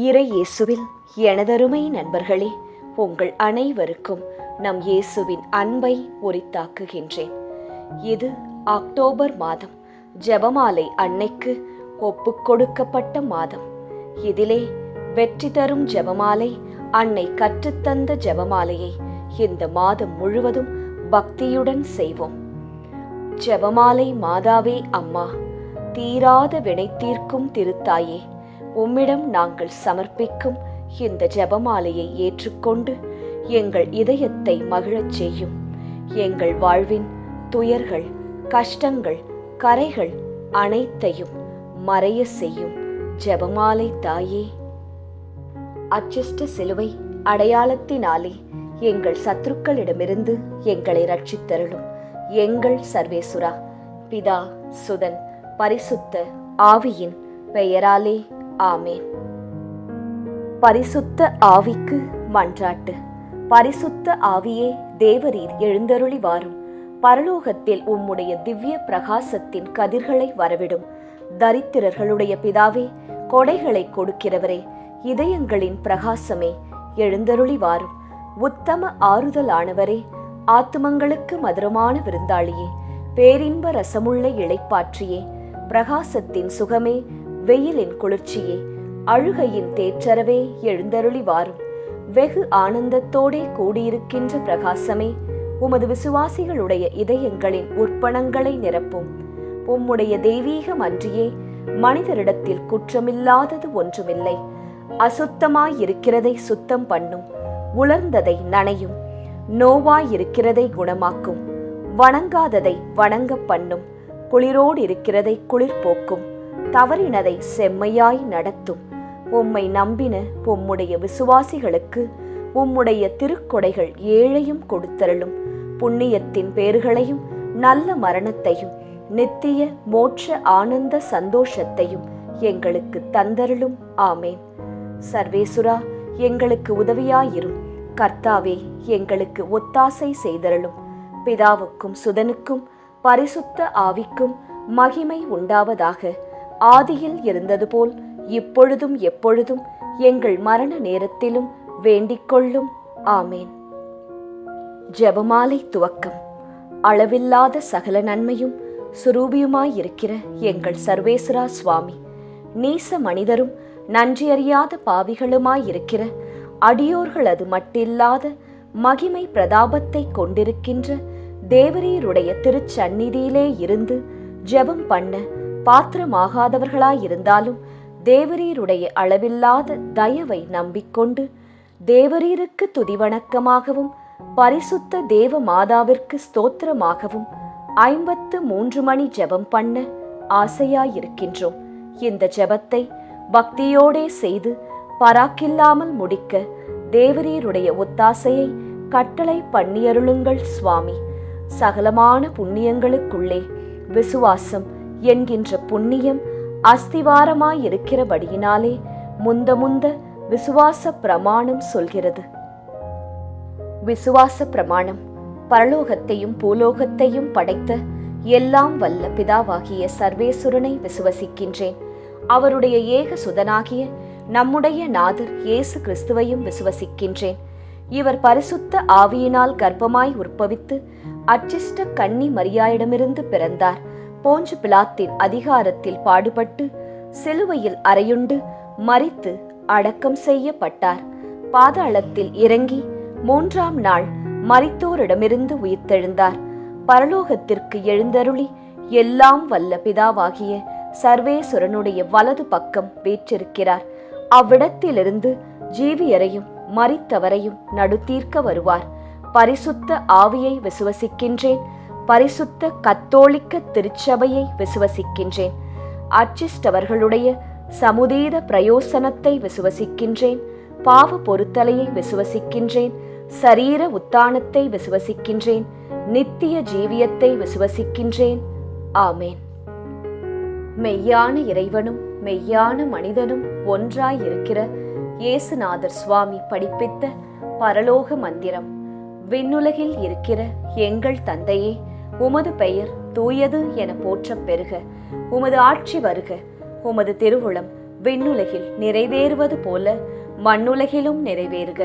இறை இயேசுவில் எனதருமை நண்பர்களே, உங்கள் அனைவருக்கும் நம் இயேசுவின் அன்பை உரித்தாக்குகின்றேன். இது அக்டோபர் மாதம், ஜெபமாலை அன்னைக்கு ஒப்புக்கொடுக்கப்பட்ட மாதம். இதிலே வெற்றி தரும் ஜெபமாலை, அன்னை கற்றுத்தந்த ஜெபமாலையை இந்த மாதம் முழுவதும் பக்தியுடன் செய்வோம். ஜெபமாலை மாதாவே அம்மா, தீராத வினை தீர்க்கும் திருத்தாயே, உம்மிடம் நாங்கள் சமர்ப்பிக்கும் இந்த ஜெபமாலையை ஏற்றுக்கொண்டு எங்கள் இதயத்தை மகிழச் செய்யும். எங்கள் வாழ்வின் துயர்கள், கஷ்டங்கள், கரைகள் அனைத்தையும் மறைய செய்யும் ஜெபமாலை தாயே. அச்சிஷ்ட சிலுவை அடையாளத்தினாலே எங்கள் சத்துருக்களிடமிருந்து எங்களை ரட்சித்தருளும் எங்கள் சர்வேசுரா. பிதா, சுதன், பரிசுத்த ஆவியின் பெயராலே ஆமேன். பரிசுத்த ஆவிக்கு மன்றாட்டு. பரிசுத்த ஆவியே, தேவரீர் எழுந்தருளி வாரும். பரலோகத்தில் உம்முடைய திவ்ய பிரகாசத்தின் கதிர்களை வரவிடும். தரித்திரர்களுடைய பிதாவே, கொடைகளை கொடுக்கிறவரே, இதயங்களின் பிரகாசமே, எழுந்தருளி வாரும். உத்தம ஆறுதலானவரே, ஆத்துமங்களுக்கு மதுரமான விருந்தாளியே, பேரின்ப ரசமுள்ள இளைப்பாற்றியே, பிரகாசத்தின் சுகமே, வெயிலின் குளிர்ச்சியே, அழுகையின் தேற்றரவே, எழுந்தருளி வாரும். வெகு ஆனந்தத்தோடே கூடியிருக்கின்ற பிரகாசமே, உமது விசுவாசிகளுடைய இதயங்களின் உற்பணங்களை நிரப்பும். உம்முடைய தெய்வீகம் அன்றியே மனிதரிடத்தில் குற்றமில்லாதது ஒன்றுமில்லை. அசுத்தமாயிருக்கிறதை சுத்தம் பண்ணும், உலர்ந்ததை நனையும், நோவாயிருக்கிறதை குணமாக்கும், வணங்காததை வணங்க பண்ணும், குளிரோடு இருக்கிறதை குளிர் போக்கும், தவறினதை செம்மையாய் நடத்தும். உம்மை நம்பின உம்முடைய விசுவாசிகளுக்கு உம்முடைய திருக்கொடைகள் ஏழையும் கொடுத்தருளும். புண்ணியத்தின் பேறுகளையும் நல்ல மரணத்தையும் நித்திய மோட்ச ஆனந்த சந்தோஷத்தையும் எங்களுக்கு தந்தருளும். ஆமேன். சர்வேசுரா, எங்களுக்கு உதவியாயிரும். கர்த்தாவே, எங்களுக்கு ஒத்தாசை செய்தருளும். பிதாவுக்கும் சுதனுக்கும் பரிசுத்த ஆவிக்கும் மகிமை உண்டாவதாக. ஆதியில் இருந்தது போல் இப்பொழுதும் எப்பொழுதும் எங்கள் மரண நேரத்திலும் வேண்டிக்கொள்ளும். ஆமேன். ஜெபமாலை துவக்கம். அளவில்லாத சகல நன்மையும் சுரூபியுமாயிருக்கிற எங்கள் சர்வேஸ்வரா சுவாமி, நீச மனிதரும் நன்றியறியாத பாவிகளுமாயிருக்கிற அடியோர்களது மட்டில்லாத மகிமை பிரதாபத்தை கொண்டிருக்கின்ற தேவரீருடைய திருச்சந்நிதியிலே இருந்து ஜெபம் பண்ண பாத்திரமாகாதவர்களாயிருந்தாலும் தேவரீருடைய அளவில்லாத தயவை நம்பிக்கொண்டு தேவரீருக்கு துதிவணக்கமாகவும் பரிசுத்த தேவ மாதாவிற்கு ஸ்தோத்திரமாகவும் 53 மணி ஜெபம் பண்ண ஆசையாயிருக்கின்றோம். இந்த ஜெபத்தை பக்தியோடே செய்து பராக்கில்லாமல் முடிக்க தேவரீருடைய ஒத்தாசையை கட்டளை பண்ணியருளுங்கள் சுவாமி. சகலமான புண்ணியங்களுக்குள்ளே விசுவாசம் என்கின்ற புண்ணியம் அஸ்திவாரமாயிருக்கிறபடியினாலே முந்த விசுவாச பிரமாணம் சொல்கிறது. விசுவாச பிரமாணம். பரலோகத்தையும் பூலோகத்தையும் படைத்த எல்லாம் வல்ல பிதாவாகிய சர்வேசுரனை விசுவசிக்கின்றேன். அவருடைய ஏக சுதனாகிய நம்முடைய நாதர் இயேசு கிறிஸ்துவையும் விசுவசிக்கின்றேன். இவர் பரிசுத்த ஆவியினால் கர்ப்பமாய் உற்பவித்து அச்சிஷ்ட கன்னி மரியாயிடமிருந்து பிறந்தார். போஞ்சு பிலாத்தின் அதிகாரத்தில் பாடுபட்டு சிலுவையில் அறையுண்டு மரித்து அடக்கம் செய்யப்பட்டார். பாதாளத்தில் இறங்கி 3ஆம் நாள் மரித்தோரிடமிருந்து உயிர்த்தெழுந்தார். பரலோகத்திற்கு எழுந்தருளி எல்லாம் வல்ல பிதாவாகிய சர்வேசுரனுடைய வலது பக்கம் வீற்றிருக்கிறார். அவ்விடத்திலிருந்து ஜீவியரையும் மரித்தவரையும் நடுத்தீர்க்க வருவார். பரிசுத்த ஆவியை விசுவசிக்கின்றேன். பரிசுத்த கத்தோலிக்க திருச்சபையை விசுவசிக்கின்றேன். அச்சிஷ்டவர்களுடைய சமுதீத பிரயோசனத்தை விசுவசிக்கின்றேன். பாவ பொறுத்தலையை விசுவசிக்கின்றேன். சரீர உத்தானத்தை விசுவசிக்கின்றேன். நித்திய ஜீவியத்தை விசுவசிக்கின்றேன். ஆமேன். மெய்யான இறைவனும் மெய்யான மனிதனும் ஒன்றாயிருக்கிற இயேசுநாதர் சுவாமி படிப்பித்த பரலோக மந்திரம். விண்ணுலகில் இருக்கிற எங்கள் தந்தையே, உமது பெயர் தூயது என போற்றப் பெறுக. உமது ஆட்சி வருக. உமது திருவுளம் விண்ணுலகில் நிறைவேறுவது போல மண்ணுலகிலும் நிறைவேறுக.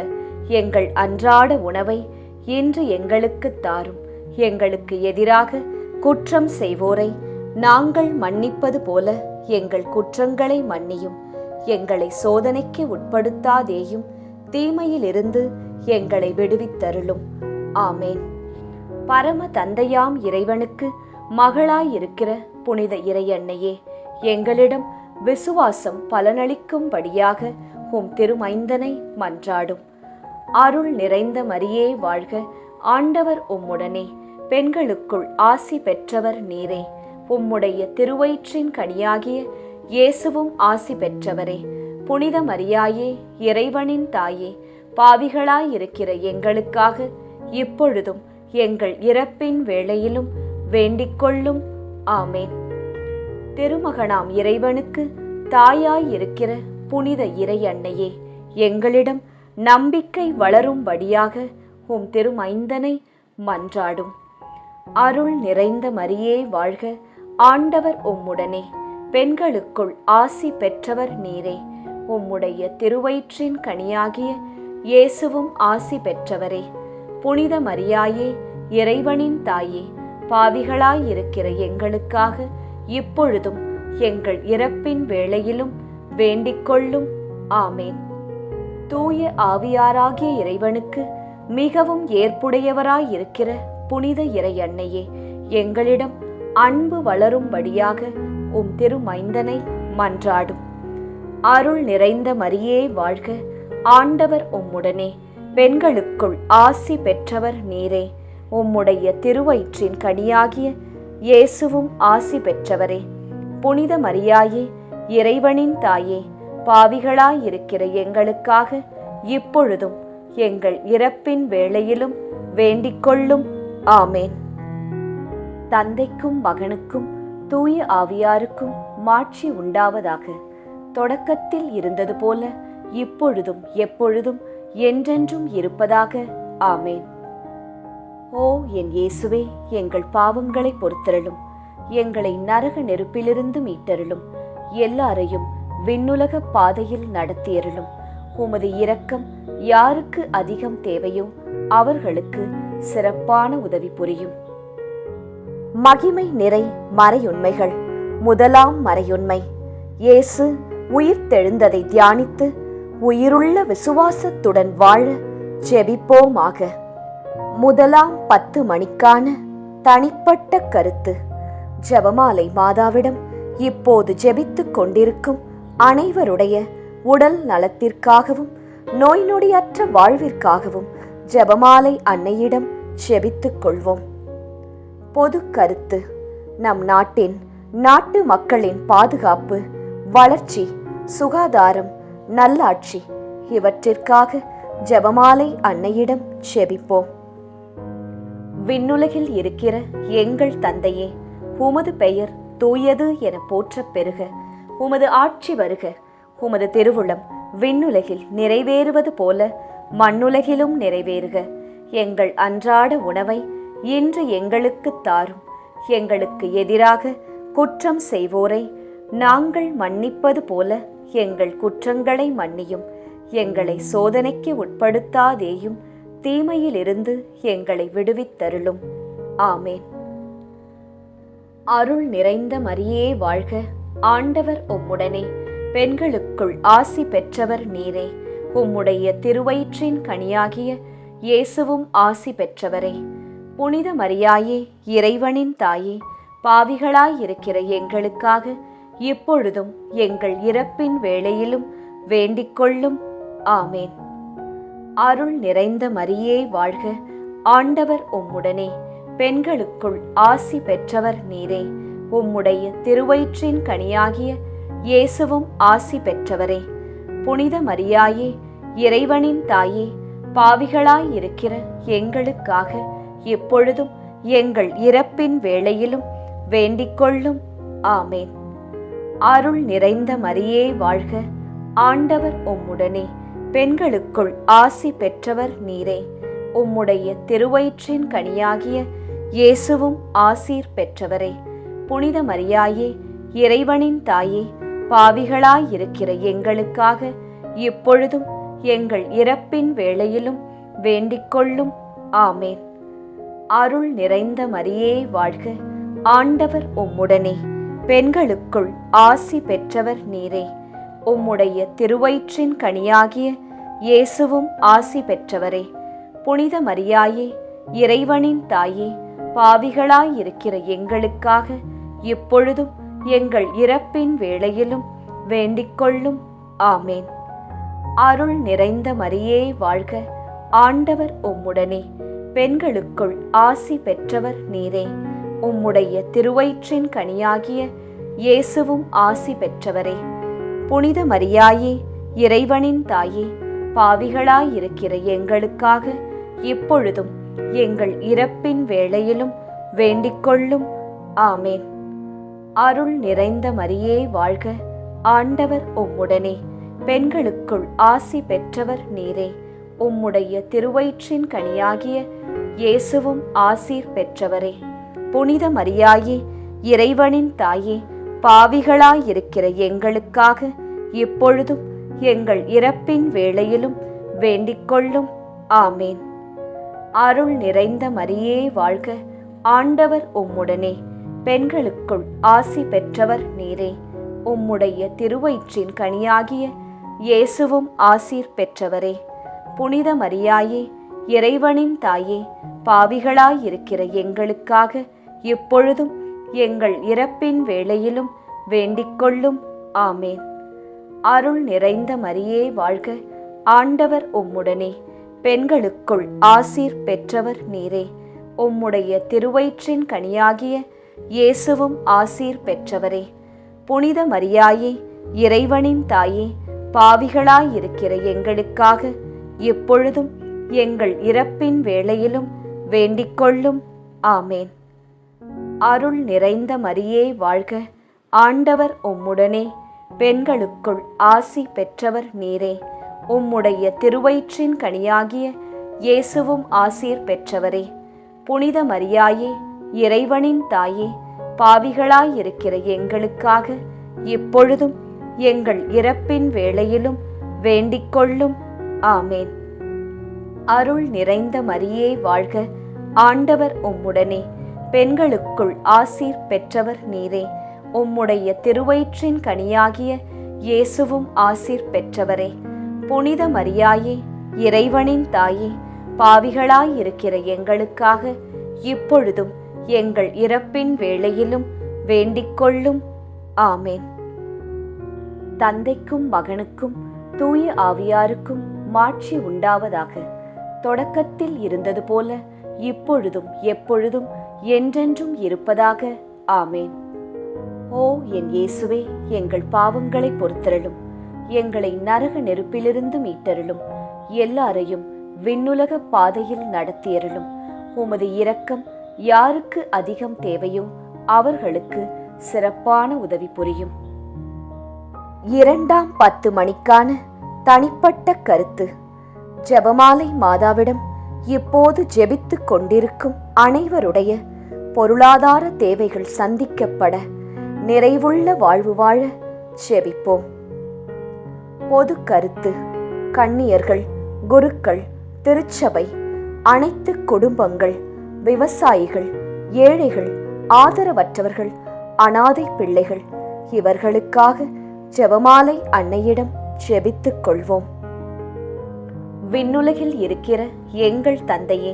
எங்கள் அன்றாட உணவை இன்று எங்களுக்குத் தாரும். எங்களுக்கு எதிராக குற்றம் செய்வோரை நாங்கள் மன்னிப்பது போல எங்கள் குற்றங்களை மன்னியும். எங்களை சோதனைக்கு உட்படுத்தாதேயும், தீமையிலிருந்து எங்களை விடுவித்தருளும். ஆமேன். பரம தந்தையாம் இறைவனுக்கு மகளாயிருக்கிற புனித இறையன்னையே, எங்களிடம் விசுவாசம் பலனளிக்கும்படியாக உம் திருமைந்தனை மன்றாடும். அருள் நிறைந்த மரியே வாழ்க, ஆண்டவர் உம்முடனே, பெண்களுக்குள் ஆசி பெற்றவர் நீரே. உம்முடைய திருவயிற்றின் கனியாகிய இயேசுவும் ஆசி பெற்றவரே. புனித மரியாயே, இறைவனின் தாயே, பாவிகளாயிருக்கிற எங்களுக்காக இப்பொழுதும் எங்கள் இறப்பின் வேளையிலும் வேண்டிக்கொள்ளும். ஆமேன். திருமகனாம் இறைவனுக்கு தாயாயிருக்கிற புனித இறை அன்னையே, எங்களிடம் நம்பிக்கை வளரும்படியாக உம் திருமைந்தனை மன்றாடும். அருள் நிறைந்த மரியே வாழ்க, ஆண்டவர் உம்முடனே, பெண்களுக்குள் ஆசி பெற்றவர் நீரே. உம்முடைய திருவயிற்றின் கனியாகிய இயேசுவும் ஆசி பெற்றவரே. புனித மரியாயே, இறைவனின் தாயே, பாவிகளாயிருக்கிற எங்களுக்காக இப்பொழுதும் எங்கள் இறப்பின் வேளையிலும் வேண்டிக்கொள்ளும். ஆமேன். தூய ஆவியாராகிய இறைவனுக்கு மிகவும் ஏற்புடையவராயிருக்கிற புனித இறை அன்னையே, எங்களிடம் அன்பு வளரும்படியாக உம் திருமைந்தனை மன்றாடும். அருள் நிறைந்த மரியே வாழ்க, ஆண்டவர் உம்முடனே, பெண்களுக்குள் ஆசி பெற்றவர் நீரே. உம்முடைய திருவயிற்றின் கனியாகிய இயேசுவும் ஆசி பெற்றவரே. புனித மரியாயே, இறைவனின் தாயே, பாவிகளாயிருக்கிற எங்களுக்காக இப்பொழுதும் எங்கள் இறப்பின் வேளையிலும் வேண்டிக்கொள்ளும். ஆமேன். தந்தைக்கும் மகனுக்கும் தூய ஆவியாருக்கும் மாட்சி உண்டாவதாக. தொடக்கத்தில் இருந்தது போல இப்பொழுதும் எப்பொழுதும் என்றென்றும் இருப்பதாக. ஆமேன். ஓ என் இயேசுவே, எங்கள் பாவங்களை பொறுத்தருளும். எங்களை நரக நெருப்பிலிருந்து மீட்டருளும். எல்லாரையும் விண்ணுலக பாதையில் நடத்தியருளும். உமது இரக்கம் யாருக்கு அதிகம் தேவையோ அவர்களுக்கு சிறப்பான உதவி புரியும். மகிமை நிறை மறையுண்மைகள். முதலாம் மறையுண்மை, இயேசு உயிர்த்தெழுந்ததை தியானித்து உயிருள்ள விசுவாசத்துடன் வாழ ஜெபிப்போமாக. முதலாம் 10 மணிக்கான தனிப்பட்ட கருத்து. ஜெபமாலை மாதாவிடம் இப்போது ஜெபித்துக் கொண்டிருக்கும் அனைவருடைய உடல் நலத்திற்காகவும் நோய் நொடியற்ற வாழ்விற்காகவும் ஜெபமாலை அன்னையிடம் ஜெபித்துக் கொள்வோம். பொது கருத்து. நம் நாட்டு மக்களின் பாதுகாப்பு, வளர்ச்சி, சுகாதாரம், நல்லாட்சி இவற்றிற்காக ஜெபமாலை அன்னையிடம் ஜெபிப்போம். விண்ணுலகில் இருக்கிற எங்கள் தந்தையே, உமது பெயர் தூயது என போற்றப் பெறுக. உமது ஆட்சி வருக. உமது திருவுளம் விண்ணுலகில் நிறைவேறுவது போல மண்ணுலகிலும் நிறைவேறுக. எங்கள் அன்றாட உணவை இன்று எங்களுக்குத் தாரும். எங்களுக்கு எதிராக குற்றம் செய்வோரை நாங்கள் மன்னிப்பது போல எங்கள் குற்றங்களை மன்னியும். எங்களை சோதனைக்கு உட்படுத்தாதேயும், தீமையிலிருந்து எங்களை விடுவித்தருளும். ஆமேன். அருள் நிறைந்த மரியே வாழ்க, ஆண்டவர் உம்முடனே, பெண்களுக்குள் ஆசி பெற்றவர் நீரே. உம்முடைய திருவயிற்றின் கனியாகிய இயேசுவும் ஆசி பெற்றவரே. புனித மரியாயே, இறைவனின் தாயே, பாவிகளாயிருக்கிற எங்களுக்காக இப்பொழுதும் எங்கள் இறப்பின் வேளையிலும் வேண்டிக்கொள்ளும். ஆமேன். அருள் நிறைந்த மரியே வாழ்க, ஆண்டவர் உம்முடனே, பெண்களுக்குள் ஆசி பெற்றவர் நீரே. உம்முடைய திருவயிற்றின் கனியாகிய இயேசுவும் ஆசி பெற்றவரே. புனித மரியாயே, இறைவனின் தாயே, பாவிகளாயிருக்கிற எங்களுக்காக இப்பொழுதும் எங்கள் இறப்பின் வேளையிலும் வேண்டிக்கொள்ளும். ஆமேன். அருள் நிறைந்த மரியே வாழ்க, ஆண்டவர் உம்முடனே, பெண்களுக்குள் ஆசி பெற்றவர் நீரே. உம்முடைய திருவயிற்றின் கனியாகிய இயேசுவும் ஆசீர் பெற்றவரே. புனித மரியாயே, இறைவனின் தாயே, பாவிகளாயிருக்கிற எங்களுக்காக இப்பொழுதும் எங்கள் இறப்பின் வேளையிலும் வேண்டிக்கொள்ளும். ஆமேன். அருள் நிறைந்த மரியே வாழ்க, ஆண்டவர் உம்முடனே, பெண்களுக்குள் ஆசி பெற்றவர் நீரே. உம்முடைய திருவயிற்றின் கனியாகிய இயேசுவும் ஆசி பெற்றவரே. புனித மரியாயே, இறைவனின் தாயே, பாவிகளாயிருக்கிற எங்களுக்காக இப்பொழுதும் எங்கள் இறப்பின் வேளையிலும் வேண்டிக்கொள்ளும். ஆமேன். அருள் நிறைந்த மரியே வாழ்க, ஆண்டவர் உம்முடனே, பெண்களுக்குள் ஆசி பெற்றவர் நீரே. உம்முடைய திருவயிற்றின் கனியாகிய இயேசுவும் ஆசி பெற்றவரே. புனித மரியாயே, இறைவனின் தாயே, பாவிகளாயிருக்கிற எங்களுக்காக இப்பொழுதும் எங்கள் இறப்பின் வேளையிலும் வேண்டிக்கொள்ளும். ஆமேன். அருள் நிறைந்த மரியே வாழ்க, ஆண்டவர் உம்முடனே, பெண்களுக்குள் ஆசி பெற்றவர் நீரே. உம்முடைய திருவயிற்றின் கனியாகிய இயேசுவும் ஆசீர் பெற்றவரே. புனித மரியாயே, இறைவனின் தாயே, பாவிகளாயிருக்கிற எங்களுக்காக இப்பொழுதும் எங்கள் இறப்பின் வேளையிலும் வேண்டிக்கொள்ளும். ஆமேன். அருள் நிறைந்த மரியே வாழ்க, ஆண்டவர் உம்முடனே, பெண்களுக்குள் ஆசி பெற்றவர் நீரே. உம்முடைய திருவயிற்றின் கனியாகிய இயேசுவும் ஆசீர் பெற்றவரே. புனித மரியாயே, இறைவனின் தாயே, பாவிகளாயிருக்கிற எங்களுக்காக இப்பொழுதும் எங்கள் இறப்பின் வேளையிலும் வேண்டிக்கொள்ளும். ஆமேன். அருள் நிறைந்த மரியே வாழ்க, ஆண்டவர் உம்முடனே, பெண்களுக்குள் ஆசீர் பெற்றவர் நீரே. உம்முடைய திருவயிற்றின் கனியாகிய இயேசுவும் ஆசீர் பெற்றவரே. புனித மரியாயே, இறைவனின் தாயே, பாவிகளாயிருக்கிற எங்களுக்காக இப்பொழுதும் எங்கள் இறப்பின் வேளையிலும் வேண்டிக்கொள்ளும். ஆமேன். அருள் நிறைந்த மரியே வாழ்க, ஆண்டவர் உம்முடனே, பெண்களுக்குள் ஆசி பெற்றவர் நீரே. உம்முடைய திருவயிற்றின் கனியாகிய இயேசுவும் ஆசீர் பெற்றவரே. புனித மரியாயே, இறைவனின் தாயே, பாவிகளாயிருக்கிற எங்களுக்காக இப்பொழுதும் எங்கள் இறப்பின் வேளையிலும் வேண்டிக்கொள்ளும். ஆமேன். அருள் நிறைந்த மரியே வாழ்க, ஆண்டவர் உம்முடனே, பெண்களுக்குள் ஆசீர் பெற்றவர் நீரே. உம்முடைய திருவயிற்றின் கனியாகிய இயேசுவும் ஆசீர் பெற்றவரே. புனித மரியாயே, இறைவனின் தாயே, பாவிகளாயிருக்கிற எங்களுக்காக இப்பொழுதும் எங்கள் இறப்பின் வேளையிலும் வேண்டிக்கொள்ளும். ஆமேன். தந்தைக்கும் மகனுக்கும் தூய ஆவியாருக்கும் மாட்சி உண்டாவதாக. தொடக்கத்தில் இருந்தது போல இப்பொழுதும் எப்பொழுதும் என்றென்றும் இருப்பதாக. ஆமேன். ஓ என் இயேசுவே, எங்கள் பாவங்களை பொறுத்தருளும், எங்களை நரக நெருப்பிலிருந்து மீட்டருளும், எல்லாரையும் விண்ணுலக பாதையில் நடத்தியருளும். உமது இரக்கம் யாருக்கு அதிகம் தேவையோ அவர்களுக்கு சிறப்பான உதவி புரியும். 2ஆம் 10 மணிக்கான தனிப்பட்ட கருத்து. ஜெபமாலை மாதாவிடம் இப்போது ஜெபித்துக் கொண்டிருக்கும் அனைவருடைய பொருளாதார தேவைகள் சந்திக்கப்பட நிறைவுள்ள வாழ்வு வாழ ஜெபிப்போம். பொது கருத்து. கன்னியர்கள், குருக்கள், திருச்சபை, அனைத்து குடும்பங்கள், விவசாயிகள், ஏழைகள், ஆதரவற்றவர்கள், அனாதை பிள்ளைகள் இவர்களுக்காக ஜெபமாலை அன்னையிடம் ஜெபித்துக் கொள்வோம். விண்ணுலகில் இருக்கிற எங்கள் தந்தையே,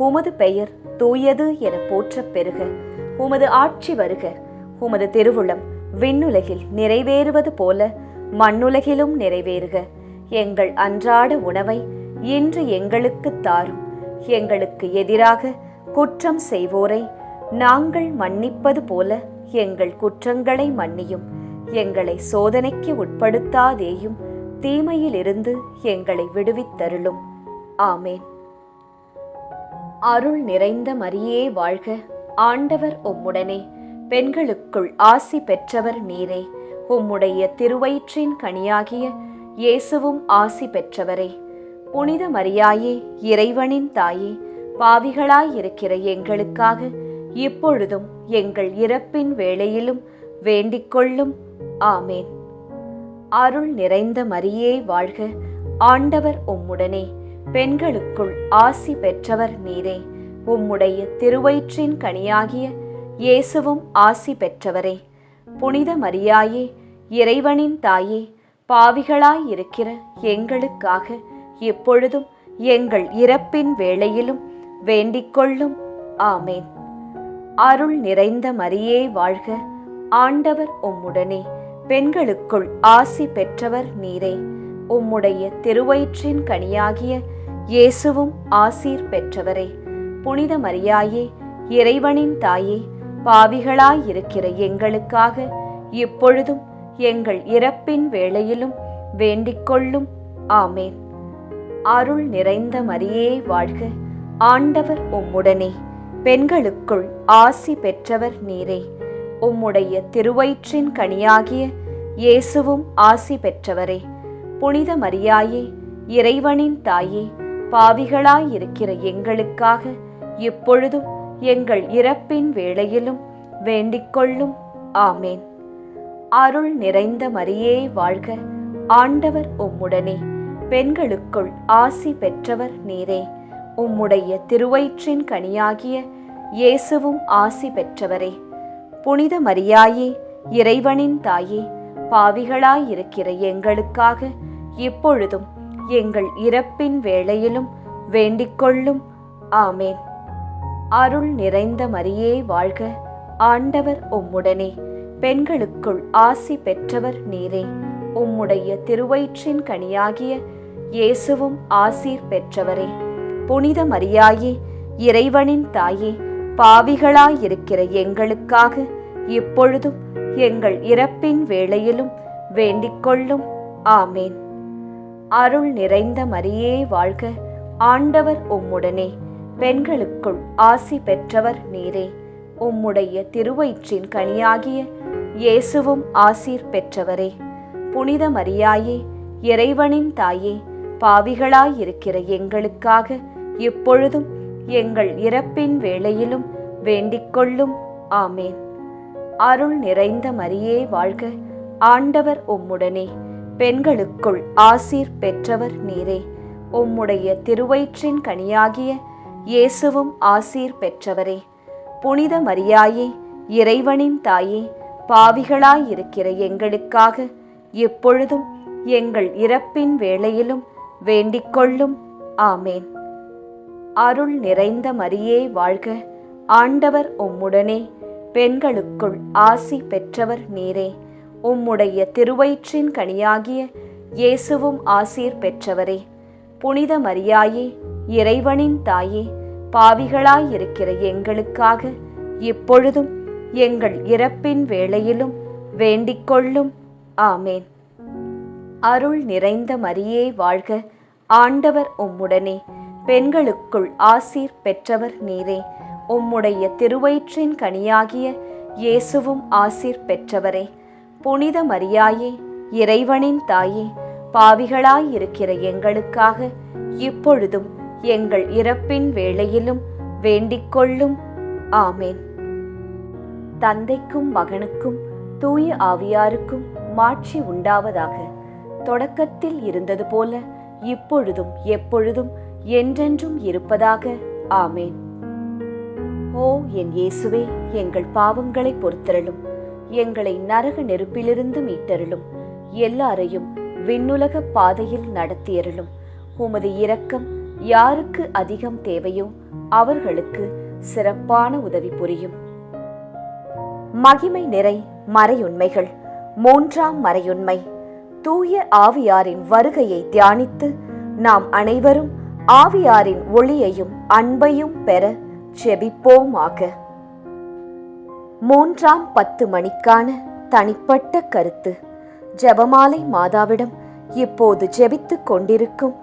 உமது பெயர் தூயது என போற்றப் பெறுக. உமது ஆட்சி வருக. உமது திருவுளம் விண்ணுலகில் நிறைவேறுவது போல மண்ணுலகிலும் நிறைவேறுக. எங்கள் அன்றாட உணவை இன்று எங்களுக்கு தாரும். எங்களுக்கு எதிராக குற்றம் செய்வோரை நாங்கள் மன்னிப்பது போல எங்கள் குற்றங்களை மன்னியும். எங்களை சோதனைக்கு உட்படுத்தாதேயும், தீமையிலிருந்து எங்களை விடுவித்தருளும். ஆமேன். அருள் நிறைந்த மரியே வாழ்க, ஆண்டவர் உம்முடனே, பெண்களுக்குள் ஆசி பெற்றவர் நீரே. உம்முடைய திருவயிற்றின் கனியாகிய இயேசுவும் ஆசி பெற்றவரே. புனித மரியாயே, இறைவனின் தாயே, பாவிகளாயிருக்கிற எங்களுக்காக இப்பொழுதும் எங்கள் இறப்பின் வேளையிலும் வேண்டிக்கொள்ளும். ஆமேன். அருள் நிறைந்த மரியே வாழ்க, ஆண்டவர் உம்முடனே, பெண்களுக்குள் ஆசி பெற்றவர் நீரே. உம்முடைய திருவயிற்றின் கனியாகிய இயேசுவும் ஆசி பெற்றவரே. புனித மரியாயே, இறைவனின் தாயே, பாவிகளாயிருக்கிற எங்களுக்காக எப்பொழுதும் எங்கள் இறப்பின் வேளையிலும் வேண்டிக்கொள்ளும். ஆமேன். அருள் நிறைந்த மரியே வாழ்க, ஆண்டவர் உம்முடனே, பெண்களுக்குள் ஆசி பெற்றவர் நீரே. உம்முடைய திருவயிற்றின் கனியாகிய இயேசுவும் ஆசீர் பெற்றவரே. புனித மரியாயே, இறைவனின் தாயே, பாவிகளாயிருக்கிற எங்களுக்காக இப்பொழுதும் எங்கள் இறப்பின் வேளையிலும் வேண்டிக்கொள்ளும். ஆமேன். அருள் நிறைந்த மரியே வாழ்க, ஆண்டவர் உம்முடனே, பெண்களுக்குள் ஆசி பெற்றவர் நீரே. உம்முடைய திருவயிற்றின் கனியாகிய இயேசுவும் ஆசி பெற்றவரே. புனித மரியாயே, இறைவனின் தாயே, பாவிகளாயிருக்கிற எங்களுக்காக இப்பொழுதும் எங்கள் இறப்பின் வேளையிலும் வேண்டிக்கொள்ளும். ஆமேன். அருள் நிறைந்த மரியே வாழ்க, ஆண்டவர் உம்முடனே, பெண்களுக்குள் ஆசி பெற்றவர் நீரே. உம்முடைய திருவயிற்றின் கனியாகிய இயேசுவும் ஆசி பெற்றவரே. புனித மரியாயே, இறைவனின் தாயே, பாவிகளாயிருக்கிற எங்களுக்காக இப்பொழுதும் எங்கள் இறப்பின் வேளையிலும் வேண்டிக்கொள்ளும். ஆமேன். அருள் நிறைந்த மரியே வாழ்க, ஆண்டவர் உம்முடனே, பெண்களுக்குள் ஆசி பெற்றவர் நீரே. உம்முடைய திருவயிற்றின் கனியாகிய இயேசுவும் ஆசீர் பெற்றவரே. புனித மரியாயே, இறைவனின் தாயே, பாவிகளாயிருக்கிற எங்களுக்காக இப்பொழுதும் எங்கள் இறப்பின் வேளையிலும் வேண்டிக்கொள்ளும். ஆமேன். அருள் நிறைந்த மரியே வாழ்க, ஆண்டவர் உம்முடனே, பெண்களுக்குள் ஆசி பெற்றவர் நீரே. உம்முடைய திருவயிற்றின் கனியாகிய இயேசுவும் ஆசீர் பெற்றவரே. புனித மரியாயே, இறைவனின் தாயே, பாவிகளாயிருக்கிற எங்களுக்காக இப்பொழுதும் எங்கள் இறப்பின் வேளையிலும் வேண்டிக்கொள்ளும். ஆமேன். அருள் நிறைந்த மரியே வாழ்க, ஆண்டவர் உம்முடனே, பெண்களுக்குள் ஆசீர் பெற்றவர் நீரே. உம்முடைய திருவயிற்றின் கனியாகிய இயேசுவும் ஆசீர் பெற்றவரே. புனித மரியாயே, இறைவனின் தாயே, பாவிகளாயிருக்கிற எங்களுக்காக எப்பொழுதும் எங்கள் இறப்பின் வேளையிலும் வேண்டிக்கொள்ளும். ஆமேன். அருள் நிறைந்த மரியே வாழ்க, ஆண்டவர் உம்முடனே, பெண்களுக்குள் ஆசி பெற்றவர் நீரே. உம்முடைய திருவயிற்றின் கனியாகிய இயேசுவும் ஆசீர் பெற்றவரே. புனித மரியாயே, இறைவனின் தாயே, பாவிகளாயிருக்கிற எங்களுக்காக இப்பொழுதும் எங்கள் இறப்பின் வேளையிலும் வேண்டிக்கொள்ளும். ஆமேன். அருள் நிறைந்த மரியே வாழ்க, ஆண்டவர் உம்முடனே, பெண்களுக்குள் ஆசீர் பெற்றவர் நீரே. உம்முடைய திருவயிற்றின் கனியாகிய இயேசுவும் ஆசீர் பெற்றவரே. புனித மரியாயே, இறைவனின் தாயே, பாவிகளாயிருக்கிற எங்களுக்காக இப்பொழுதும் எங்கள் இறப்பின் வேளையிலும் வேண்டிக்கொள்ளும். ஆமேன். தந்தைக்கும் மகனுக்கும் தூய ஆவியாருக்கும் மாட்சி உண்டாவதாக. தொடக்கத்தில் இருந்தது போல இப்பொழுதும் எப்பொழுதும் என்றென்றும் இருப்பதாக. ஆமேன். ஓ என் இயேசுவே, எங்கள் பாவங்களை பொறுத்தருளும், எங்களை நரக நெருப்பிலிருந்து மீட்டருளும், எல்லாரையும் விண்ணுலக பாதையில் நடத்தியருளும். உமது இரக்கம் யாருக்கு அதிகம் தேவையோ அவர்களுக்கு சிறப்பான உதவி புரியும். மகிமை நிறை மறையுண்மைகள். மூன்றாம் மறையுண்மை, தூய ஆவியாரின் வருகையை தியானித்து நாம் அனைவரும் ஆவியாரின் ஒளியையும் அன்பையும் பெற ஜெபிப்போமாக. 3ஆம் 10 மணிக்கான தனிப்பட்ட கருத்து. ஜெபமாலை மாதாவிடம் இப்போது ஜெபித்துக் கொண்டிருக்கும்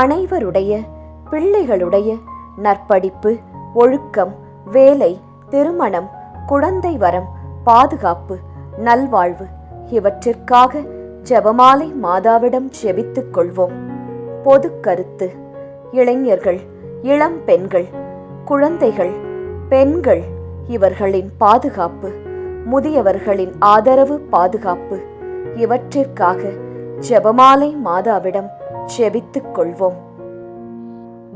அனைவருடைய பிள்ளைகளுடைய நற்படிப்பு, ஒழுக்கம், வேலை, திருமணம், குழந்தை வரம், பாதுகாப்பு, நல்வாழ்வு இவற்றிற்காக ஜெபமாலை மாதாவிடம் ஜெபித்துக் கொள்வோம். பொது கருத்து. இளைஞர்கள், இளம் பெண்கள், குழந்தைகள், பெண்கள் இவர்களின் பாதுகாப்பு, முதியவர்களின் ஆதரவு, பாதுகாப்பு இவற்றிற்காக ஜெபமாலை மாதாவிடம் ஜெபித்துக் கொள்வோம்.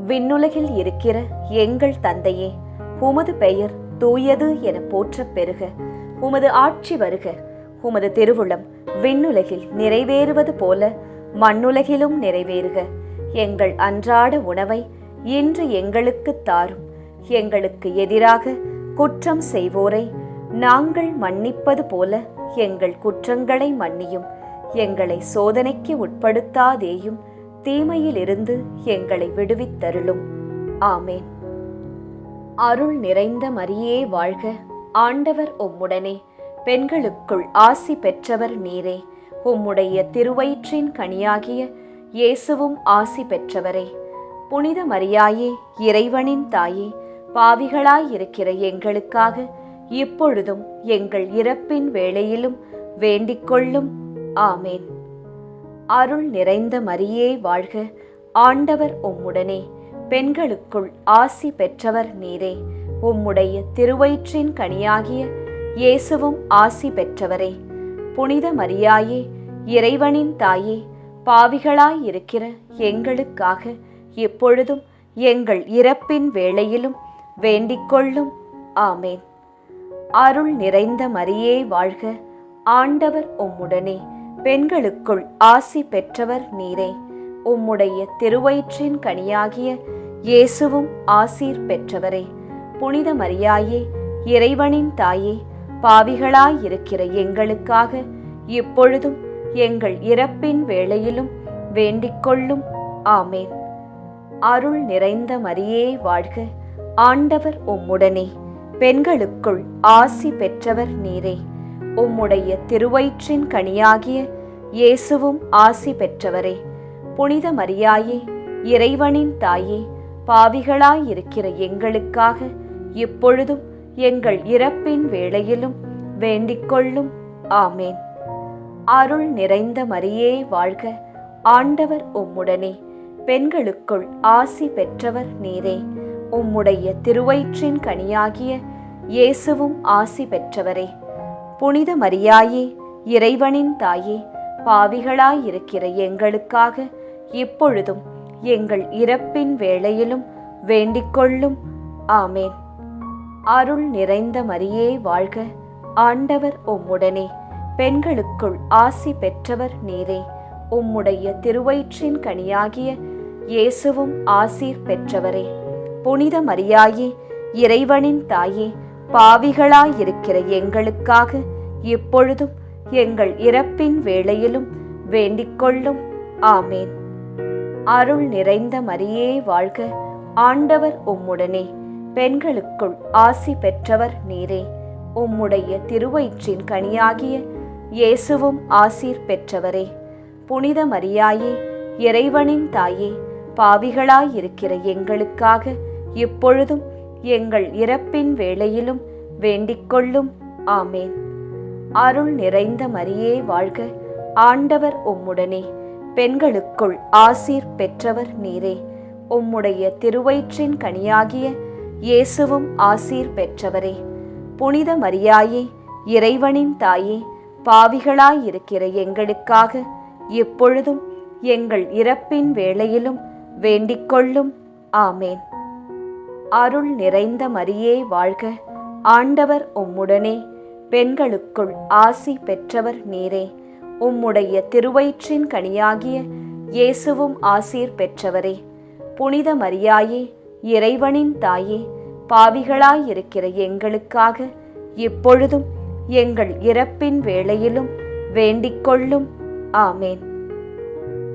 விண்ணுலகில் இருக்கிற எங்கள் தந்தையே, உமது பெயர் தூயது என போற்றப் பெறுக. உமது ஆட்சி வருக. உமது திருவுளம் விண்ணுலகில் நிறைவேறுவது போல மண்ணுலகிலும் நிறைவேறுக. எங்கள் அன்றாட உணவை இன்று எங்களுக்குத் தாரும். எங்களுக்கு எதிராக குற்றம் செய்வோரை நாங்கள் மன்னிப்பது போல எங்கள் குற்றங்களை மன்னியும். எங்களை சோதனைக்கு உட்படுத்தாதேயும், தீமையிலிருந்து எங்களை விடுவித்தருளும். ஆமேன். அருள் நிறைந்த மரியே வாழ்க. ஆண்டவர் உம்முடனே. பெண்களுக்குள் ஆசி பெற்றவர் நீரே. உம்முடைய திருவயிற்றின் கனியாகிய இயேசுவும் ஆசி பெற்றவரே. புனித மரியாயே, இறைவனின் தாயே, பாவிகளாயிருக்கிற எங்களுக்காக இப்பொழுதும் எங்கள் இறப்பின் வேளையிலும் வேண்டிக்கொள்ளும். ஆமேன். அருள் நிறைந்த மரியே வாழ்க. ஆண்டவர் உம்முடனே. பெண்களுக்குள் ஆசி பெற்றவர் நீரே. உம்முடைய திருவயிற்றின் கனியாகிய இயேசுவும் ஆசி பெற்றவரே. புனித மரியாயே, இறைவனின் தாயே, பாவிகளாயிருக்கிற எங்களுக்காக இப்பொழுதும் எங்கள் இறப்பின் வேளையிலும் வேண்டிக்கொள்ளும். ஆமேன். அருள் நிறைந்த மரியே வாழ்க. ஆண்டவர் உம்முடனே. பெண்களுக்குள் ஆசி பெற்றவர் நீரே. உம்முடைய திருவயிற்றின் கனியாகிய இயேசுவும் ஆசீர் பெற்றவரே. புனித மரியாயே, இறைவனின் தாயே, பாவிகளாயிருக்கிற எங்களுக்காக இப்பொழுதும் எங்கள் இறப்பின் வேளையிலும் வேண்டிக்கொள்ளும். ஆமேன். அருள் நிறைந்த மரியே வாழ்க. ஆண்டவர் உம்முடனே. பெண்களுக்குள் ஆசி பெற்றவர் நீரே. உம்முடைய திருவயிற்றின் கனியாகிய இயேசுவும் ஆசி பெற்றவரே. புனித மரியாயே, இறைவனின் தாயே, பாவிகளாயிருக்கிற எங்களுக்காக இப்பொழுதும் எங்கள் இறப்பின் வேளையிலும் வேண்டிக்கொள்ளும். ஆமேன். அருள் நிறைந்த மரியே வாழ்க. ஆண்டவர் உம்முடனே. பெண்களுக்குள் ஆசி பெற்றவர் நீரே. உம்முடைய திருவயிற்றின் கனியாகிய இயேசுவும் ஆசி பெற்றவரே. புனித மரியாயே, இறைவனின் தாயே, பாவிகளாயிருக்கிற எங்களுக்காக இப்பொழுதும் எங்கள் இறப்பின் வேளையிலும் வேண்டிக்கொள்ளும். ஆமேன். அருள் நிறைந்த மரியே வாழ்க. ஆண்டவர் உம்முடனே. பெண்களுக்குள் ஆசி பெற்றவர் நீரே. உம்முடைய திருவயிற்றின் கனியாகிய இயேசுவும் ஆசீர் பெற்றவரே. புனித மரியாயே, இறைவனின் தாயே, பாவிகளாயிருக்கிற எங்களுக்காக இப்பொழுதும் எங்கள் இறப்பின் வேளையிலும் வேண்டிக்கொள்ளும். ஆமேன். அருள் நிறைந்த மரியே வாழ்க. ஆண்டவர் உம்முடனே. பெண்களுக்குள் ஆசி பெற்றவர் நீரே. உம்முடைய திருவயிற்றின் கனியாகிய இயேசுவும் ஆசீர் பெற்றவரே. புனித மரியாயே, இறைவனின் தாயே, பாவிகளாயிருக்கிற எங்களுக்காக இப்பொழுதும் எங்கள் இறப்பின் வேளையிலும் வேண்டிக்கொள்ளும். ஆமேன். அருள் நிறைந்த மரியே வாழ்க. ஆண்டவர் உம்முடனே. பெண்களுக்குள் ஆசீர் பெற்றவர் நீரே. உம்முடைய திருவயிற்றின் கனியாகிய இயேசுவும் ஆசீர் பெற்றவரே. புனித மரியாயே, இறைவனின் தாயே, பாவிகளாயிருக்கிற எங்களுக்காக இப்பொழுதும் எங்கள் இறப்பின் வேளையிலும் வேண்டிக்கொள்ளும். ஆமேன். அருள் நிறைந்த மரியே வாழ்க. ஆண்டவர் உம்முடனே. பெண்களுக்குள் ஆசி பெற்றவர் நீரே. உம்முடைய திருவயிற்றின் கனியாகிய இயேசுவும் ஆசீர் பெற்றவரே. புனித மரியாயே, இறைவனின் தாயே, பாவிகளாயிருக்கிற எங்களுக்காக இப்பொழுதும் எங்கள் இறப்பின் வேளையிலும் வேண்டிக்கொள்ளும். ஆமேன்.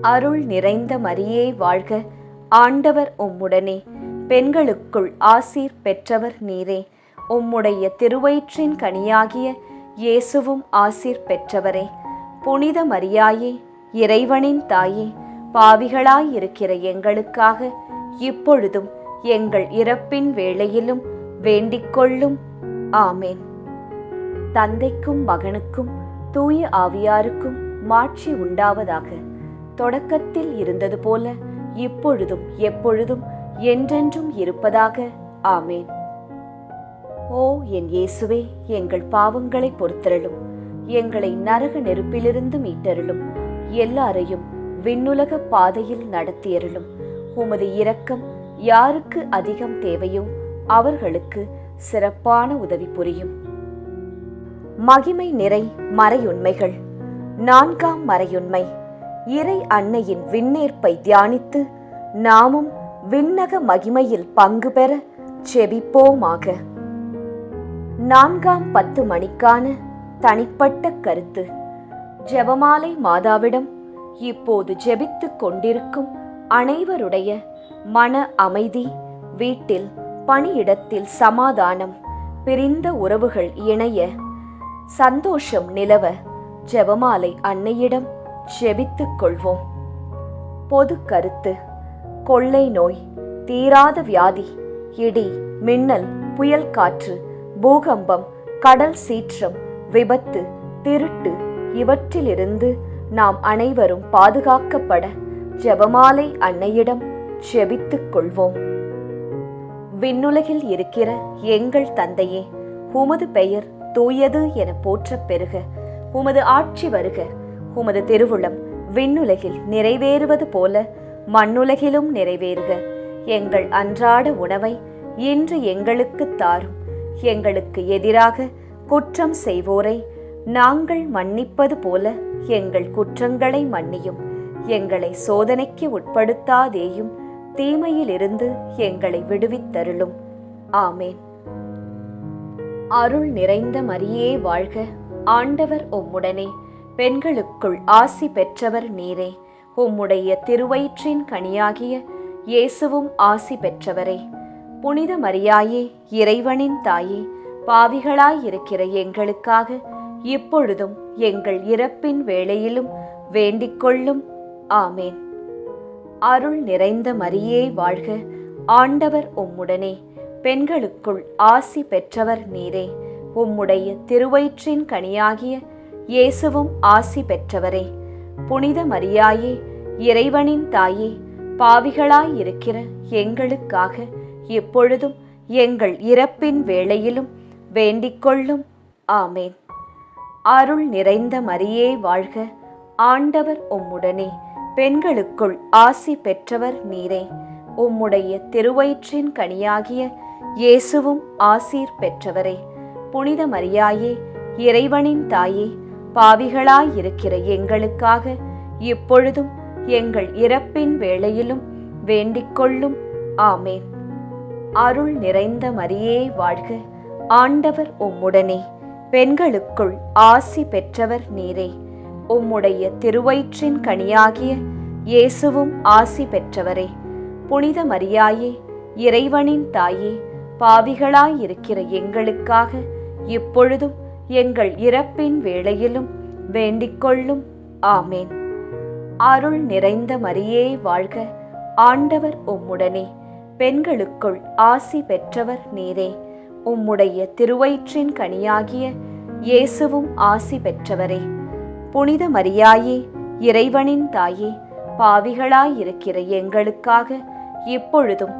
அருள் நிறைந்த மரியே வாழ்க. ஆண்டவர் உம்முடனே. பெண்களுக்குள் ஆசீர் பெற்றவர் நீரே. உம்முடைய திருவயிற்றின் கனியாகிய இயேசுவும் ஆசீர் பெற்றவரே. புனித மரியாயே, இறைவனின் தாயே, பாவிகளாயிருக்கிற எங்களுக்காக இப்பொழுதும் எங்கள் இறப்பின் வேளையிலும் வேண்டிக்கொள்ளும். ஆமேன். தந்தைக்கும் மகனுக்கும் தூய ஆவியாருக்கும் மாட்சி உண்டாவதாக. தொடக்கத்தில் இருந்தது போல இப்பொழுதும் எப்பொழுதும் என்றென்றும் இருப்பதாக. ஆமேன். ஓ என் இயேசுவே, எங்கள் பாவங்களை பொறுத்தருளும். எங்களை நரக நெருப்பிலிருந்து மீட்டருளும். எல்லாரையும் விண்ணுலக பாதையில் நடத்தியருளும். உமது இரக்கம் யாருக்கு அதிகம் தேவையோ அவர்களுக்கு சிறப்பான உதவி புரியும். மகிமை நிறை மறையுண்மைகள். 4ஆம் மறையுண்மை. இறை அன்னையின் விண்ணேற்பை தியானித்து நாமும் விண்ணக மகிமையில் பங்கு பெற செபிப்போமாக. 4ஆம் 10 மணிக்கான தனிப்பட்ட கருத்து. ஜெபமாலை மாதாவிடம் இப்போது ஜெபித்துக் கொண்டிருக்கும் அனைவருடைய மன அமைதி, வீட்டில் பணியிடத்தில் சமாதானம், பிரிந்த உறவுகள் இணைய சந்தோஷம் நிலவ ஜெபமாலை அன்னையிடம் ஜெபித்துக் கொள்வோம். பொது கருத்து. கொள்ளை நோய், தீராத வியாதி, இடி, மின்னல், புயல் காற்று, பூகம்பம், கடல் சீற்றம், விபத்து, திருட்டு இவற்றிலிருந்து நாம் அனைவரும் பாதுகாக்கப்பட ஜெபமாலை அன்னையிடம் ஜெபித்துக் கொள்வோம். விண்ணுலகில் இருக்கிற எங்கள் தந்தையே, உமது பெயர் தூயது என போற்றப் பெறுக. உமது ஆட்சி வருக. உமது திருவுளம் விண்ணுலகில் நிறைவேறுவது போல மண்ணுலகிலும் நிறைவேறுக. எங்கள் அன்றாட உணவை இன்று எங்களுக்கு தாரும். எங்களுக்கு எதிராக குற்றம் செய்வோரை நாங்கள் மன்னிப்பது போல எங்கள் குற்றங்களை மன்னியும். எங்களை சோதனைக்கு உட்படுத்தாதேயும், தீமையிலிருந்து எங்களை விடுவித்தருளும். ஆமேன். அருள் நிறைந்த மரியே வாழ்க. ஆண்டவர் உம்முடனே. பெண்களுக்குள் ஆசி பெற்றவர் நீரே. உம்முடைய திருவயிற்றின் கனியாகிய இயேசுவும் ஆசி பெற்றவரே. புனித மரியாயே, இறைவனின் தாயே, பாவிகளாயிருக்கிற எங்களுக்காக இப்பொழுதும் எங்கள் இறப்பின் வேளையிலும் வேண்டிக்கொள்ளும். ஆமேன். அருள் நிறைந்த மரியே வாழ்க. ஆண்டவர் உம்முடனே. பெண்களுக்குள் ஆசி பெற்றவர் நீரே. உம்முடைய திருவயிற்றின் கனியாகிய இயேசுவும் ஆசி பெற்றவரே. புனித மரியாயே, இறைவனின் தாயே, பாவிகளாயிருக்கிற எங்களுக்காக இப்பொழுதும் எங்கள் இறப்பின் வேளையிலும் வேண்டிக்கொள்ளும். ஆமேன். அருள் நிறைந்த மரியே வாழ்க. ஆண்டவர் உம்முடனே. பெண்களுக்குள் ஆசி பெற்றவர் நீரே. உம்முடைய திருவயிற்றின் கனியாகிய இயேசுவும் ஆசீர் பெற்றவரே. புனித மரியாயே, இறைவனின் தாயே, பாவிகளாயிருக்கிற எங்களுக்காக இப்பொழுதும் எங்கள் இறப்பின் வேளையிலும் வேண்டிக்கொள்ளும். ஆமேன். அருள் நிறைந்த மரியே வாழ்க. ஆண்டவர் உம்முடனே. பெண்களுக்குள் ஆசி பெற்றவர் நீரே. உம்முடைய திருவயிற்றின் கனியாகிய இயேசுவும் ஆசி பெற்றவரே. புனித மரியாயே, இறைவனின் தாயே, பாவிகளாயிருக்கிற எங்களுக்காக இப்பொழுதும் எங்கள் இறப்பின் வேளையிலும் வேண்டிக்கொள்ளும். ஆமேன். அருள் நிறைந்த மரியே வாழ்க. ஆண்டவர் உம்முடனே. பெண்களுக்குள் ஆசி பெற்றவர் நீரே. உம்முடைய திருவயிற்றின் கனியாகிய இயேசுவும் ஆசி பெற்றவரே. புனித மரியாயே, இறைவனின் தாயே, பாவிகளாயிருக்கிற எங்களுக்காக இப்பொழுதும்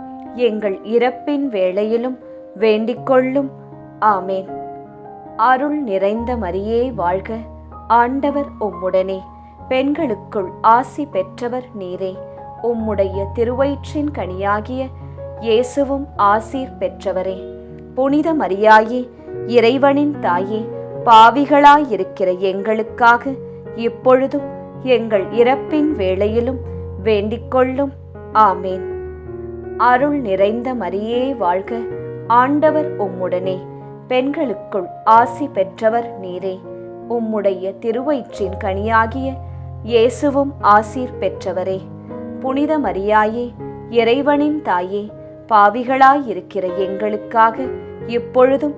எங்கள் இறப்பின் வேளையிலும் வேண்டிக்கொள்ளும். ஆமேன். அருள் நிறைந்த மரியே வாழ்க. ஆண்டவர் உம்முடனே. பெண்களுக்குள் ஆசி பெற்றவர் நீரே. உம்முடைய திருவயிற்றின் கனியாகிய இயேசுவும் ஆசீர் பெற்றவரே. புனித மரியாயே, இறைவனின் தாயே, பாவிகளாயிருக்கிற எங்களுக்காக இப்பொழுதும் எங்கள் இறப்பின் வேளையிலும் வேண்டிக்கொள்ளும். ஆமேன். அருள் நிறைந்த மரியே வாழ்க. ஆண்டவர் உம்முடனே. பெண்களுக்குள் ஆசி பெற்றவர் நீரே. உம்முடைய திருவயிற்றின் கனியாகிய இயேசுவும் ஆசீர் பெற்றவரே. புனித மரியாயே, இறைவனின் தாயே, பாவிகளாயிருக்கிற எங்களுக்காக இப்பொழுதும்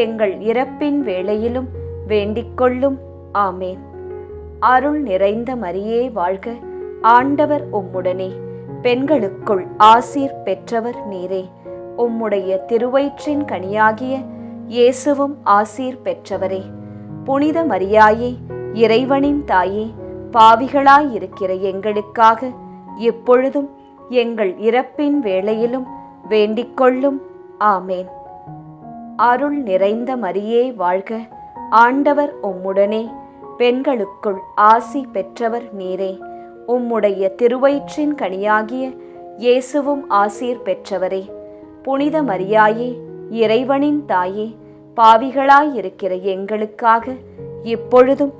எங்கள் இறப்பின் வேளையிலும் வேண்டிக்கொள்ளும். ஆமேன். அருள் நிறைந்த மரியே வாழ்க. ஆண்டவர் உம்முடனே. பெண்களுக்குள் ஆசீர் பெற்றவர் நீரே. உம்முடைய திருவயிற்றின் கனியாகிய இயேசுவும் ஆசீர் பெற்றவரே. புனித மரியாயே, இறைவனின் தாயே, பாவிகளாயிருக்கிற எங்களுக்காக இப்பொழுதும் எங்கள் இறப்பின் வேளையிலும் வேண்டிக்கொள்ளும். ஆமேன். அருள் நிறைந்த மரியே வாழ்க. ஆண்டவர் உம்முடனே. பெண்களுக்குள் ஆசி பெற்றவர் நீரே. உம்முடைய திருவயிற்றின் கனியாகிய இயேசுவும் ஆசீர் பெற்றவரே. புனித மரியாயே, இறைவனின் தாயே, பாவிகளாயிருக்கிற எங்களுக்காக இப்பொழுதும்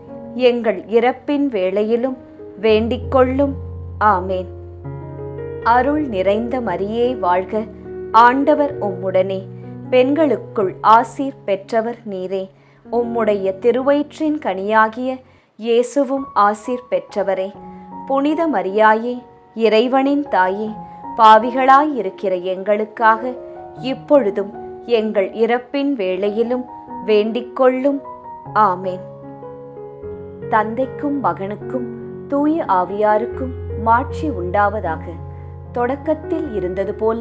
எங்கள் இறப்பின் வேளையிலும் வேண்டிக்கொள்ளும். ஆமேன். அருள் நிறைந்த மரியே வாழ்க, ஆண்டவர் உம்முடனே. பெண்களுக்குள் ஆசீர் பெற்றவர் நீரே. உம்முடைய திருவயிற்றின் கனியாகிய இயேசுவும் ஆசீர் பெற்றவரே. புனித மரியாயே, இறைவனின் தாயே, பாவிகளாயிருக்கிற எங்களுக்காக இப்பொழுதும் எங்கள் இறப்பின் வேளையிலும் வேண்டிக்கொள்ளும். ஆமேன். தந்தைக்கும் மகனுக்கும் தூய ஆவியாருக்கும் மாட்சி உண்டாவதாக. தொடக்கத்தில் இருந்தது போல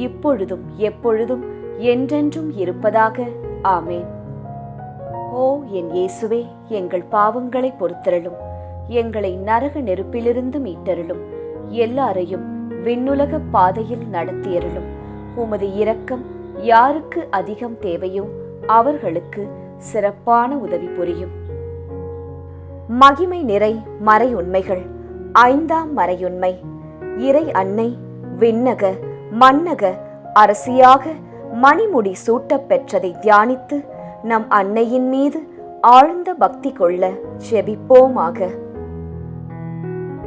இப்பொழுதும் எப்பொழுதும் என்றென்றும் இருப்பதாக. ஆமேன். ஓ என் இயேசுவே, எங்கள் பாவங்களை பொறுத்தருளும், எங்களை நரக நெருப்பிலிருந்து மீட்டருளும், எல்லாரையும் விண்ணுலக பாதையில் நடத்தியருளும். உமது இரக்கம் யாருக்கு அதிகம் தேவையோ அவர்களுக்கு சிறப்பான உதவி புரியும். மகிமை நிறை மறை உண்மைகள். 5ஆம் மறையுண்மை. இறை அன்னை விண்ணக மன்னக அரசியாக மணிமுடி சூட்டப் பெற்றதை தியானித்து நம் அன்னையின் மீது ஆழ்ந்த பக்தி கொள்ள ஜெபிப்போமாக.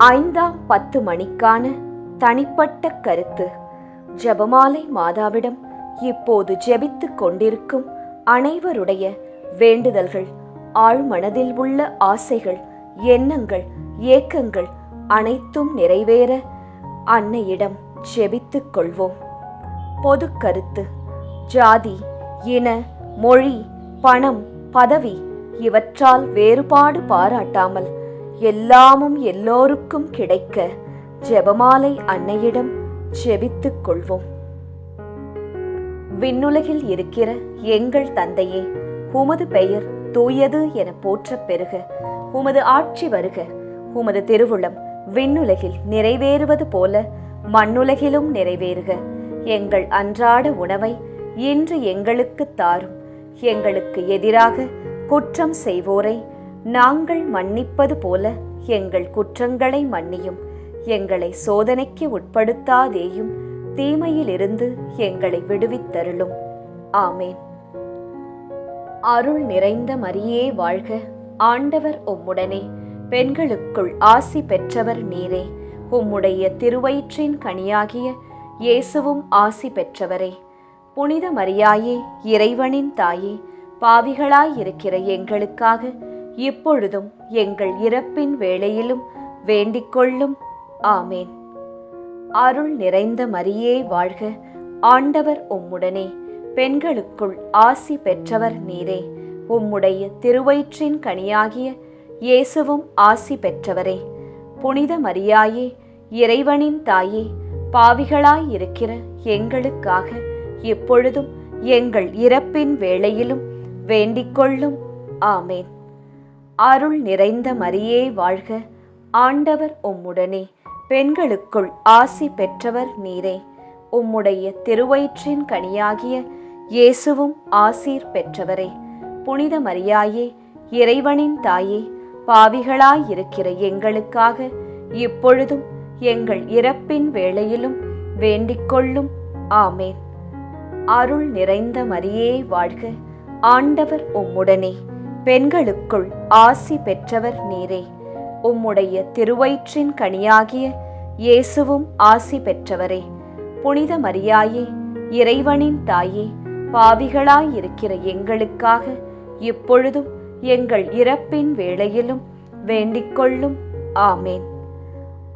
5ஆம் 10 மணிக்கான தனிப்பட்ட கருத்து. ஜெபமாலை மாதாவிடம் இப்போது ஜெபித்துக் கொண்டிருக்கும் அனைவருடைய வேண்டுதல்கள், ஆழ்மனதில் உள்ள ஆசைகள், எண்ணங்கள், ஏக்கங்கள் அனைத்தும் நிறைவேற அன்னையிடம் ஜெபித்துக் கொள்வோம். பொது கருத்து. ஜாதி, இன, மொழி, பணம், பதவி இவற்றால் வேறுபாடு பாராட்டாமல் எல்லாமும் எல்லோருக்கும் கிடைக்க ஜெபமாலை அன்னையிடம் ஜெபித்துக் கொள்வோம். விண்ணுலகில் இருக்கிற எங்கள் தந்தையே, உமது பெயர் தூயது என போற்றப் பெறுக. உமது ஆட்சி வருக. உமது திருவுளம் விண்ணுலகில் நிறைவேறுவது போல மண்ணுலகிலும் நிறைவேறுக. எங்கள் அன்றாட உணவை இன்று எங்களுக்கு தாரும். எங்களுக்கு எதிராக குற்றம் செய்வோரை நாங்கள் மன்னிப்பது போல எங்கள் குற்றங்களை மன்னியும். எங்களை சோதனைக்கு உட்படுத்தாதேயும், தீமையிலிருந்து எங்களை விடுவித்தருளும். ஆமேன். அருள் நிறைந்த மரியே வாழ்க, ஆண்டவர் உம்முடனே. பெண்களுக்குள் ஆசி பெற்றவர் நீரே. உம்முடைய திருவயிற்றின் கனியாகிய இயேசுவும் ஆசி பெற்றவரே. புனித மரியாயே, இறைவனின் தாயே, பாவிகளாயிருக்கிற எங்களுக்காக இப்பொழுதும் எங்கள் இறப்பின் வேளையிலும் வேண்டிக்கொள்ளும். ஆமேன். அருள் நிறைந்த மரியே வாழ்க, ஆண்டவர் உம்முடனே. பெண்களுக்குள் ஆசி பெற்றவர் நீரே. உம்முடைய திருவயிற்றின் கனியாகிய இயேசுவும் ஆசி பெற்றவரே. புனித மரியாயே, இறைவனின் தாயே, பாவிகளாயிருக்கிற எங்களுக்காக இப்பொழுதும் எங்கள் இறப்பின் வேளையிலும் வேண்டிக்கொள்ளும். ஆமேன். அருள் நிறைந்த மரியே வாழ்க, ஆண்டவர் உம்முடனே. பெண்களுக்குள் ஆசி பெற்றவர் நீரே. உம்முடைய திருவயிற்றின் கனியாகிய இயேசுவும் ஆசீர் பெற்றவரே. புனித மரியாயே, இறைவனின் தாயே, பாவிகளாயிருக்கிற எங்களுக்காக இப்பொழுதும் எங்கள் இறப்பின் வேளையிலும் வேண்டிக்கொள்ளும். ஆமேன். அருள் நிறைந்த மரியே வாழ்க, ஆண்டவர் உம்முடனே. பெண்களுக்குள் ஆசி பெற்றவர் நீரே. உம்முடைய திருவயிற்றின் கனியாகிய இயேசுவும் ஆசி பெற்றவரே. புனித மரியாயே, இறைவனின் தாயே, பாவிகளாயிருக்கிற எங்களுக்காக இப்பொழுதும் எங்கள் இறப்பின் வேளையிலும் வேண்டிக்கொள்ளும். ஆமேன்.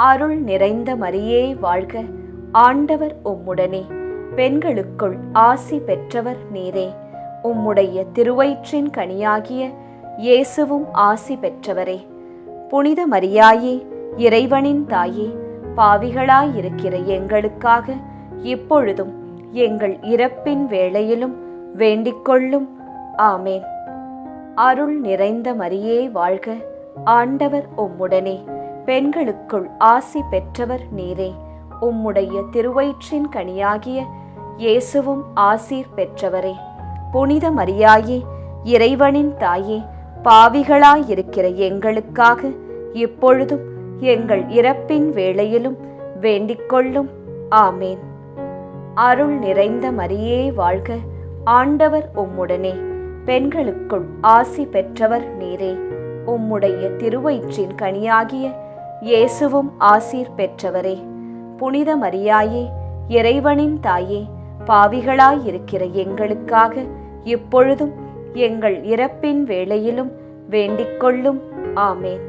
அருள் நிறைந்த மரியே வாழ்க, ஆண்டவர் உம்முடனே. பெண்களுக்குள் ஆசி பெற்றவர் நீரே. உம்முடைய திருவயிற்றின் கனியாகிய இயேசுவும் ஆசி பெற்றவரே. புனித மரியாயே, இறைவனின் தாயே, பாவிகளாயிருக்கிற எங்களுக்காக இப்பொழுதும் எங்கள் இறப்பின் வேளையிலும் வேண்டிக்கொள்ளும். ஆமேன். அருள் நிறைந்த மரியே வாழ்க, ஆண்டவர் உம்முடனே. பெண்களுக்குள் ஆசி பெற்றவர் நீரே. உம்முடைய திருவயிற்றின் கனியாகிய இயேசுவும் ஆசீர் பெற்றவரே. புனித மரியாயே, இறைவனின் தாயே, பாவிகளாயிருக்கிற எங்களுக்காக இப்பொழுதும் எங்கள் இறப்பின் வேளையிலும் வேண்டிக்கொள்ளும். ஆமேன். அருள் நிறைந்த மரியே வாழ்க, ஆண்டவர் உம்முடனே, பெண்களுக்குள் ஆசி பெற்றவர் நீரே. உம்முடைய திருவயிற்றின் கனியாகிய இயேசுவும் ஆசீர் பெற்றவரே. புனித மரியாயே, இறைவனின் தாயே, பாவிகளாயிருக்கிற எங்களுக்காக இப்பொழுதும் எங்கள் இறப்பின் வேளையிலும் வேண்டிக்கொள்ளும். ஆமேன்.